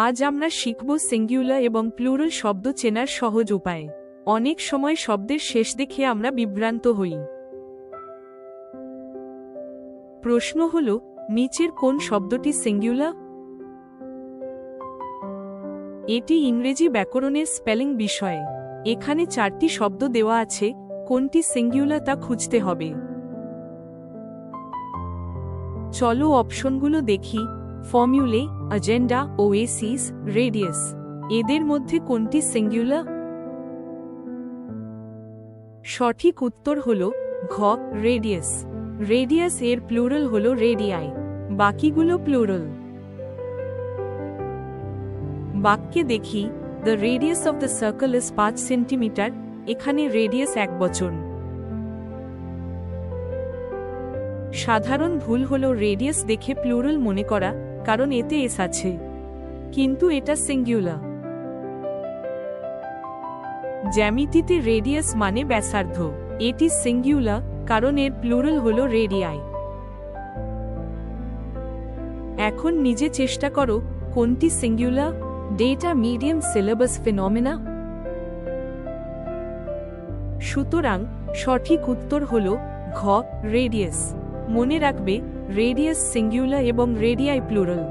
আজ আমরা শিখব সিঙ্গুলার এবং প্লুরাল শব্দ চেনার সহজ উপায়। অনেক সময় শব্দের শেষ দেখে আমরা বিভ্রান্ত হই। প্রশ্ন হল, নিচের কোন শব্দটি সিঙ্গুলার? এটি ইংরেজি ব্যাকরণের স্পেলিং বিষয়ে। এখানে 4টি শব্দ দেওয়া আছে, কোনটি সিঙ্গুলার তা খুঁজতে হবে। চলো অপশনগুলো দেখি। ফর্মুলে, এজেন্ডা, ওয়েসিস, রেডিয়াস। এদের মধ্যে কোনটি সিঙ্গুলার? সঠিক উত্তর হল ঘ, রেডিয়াস। রেডিয়াস এর প্লুরাল হল রেডিয়াই, বাকিগুলো প্লুরাল। বাক্যে দেখি, the radius of the circle is 5 centimetre. এখানে রেডিয়াস একবচন। সাধারণ ভুল হল রেডিয়াস দেখে প্লুরাল মনে করা, কারণ এতে এস আছে, কিন্তু এটা সিঙ্গুলার। জ্যামিতিতে রেডিয়াস মানে ব্যাসার্ধ। এটি সিঙ্গুলার, কারণ এর প্লুরাল হল রেডিয়াই। এখন নিজে চেষ্টা করো, কোনটি সিঙ্গুলার? Data medium syllabus ফিনোমেনা। সুতরাং সঠিক উত্তর হল ঘ, রেডিয়াস। মনে রাখবে, রেডিয়াস সিঙ্গুলার এবং রেডিয়াই প্লুরাল।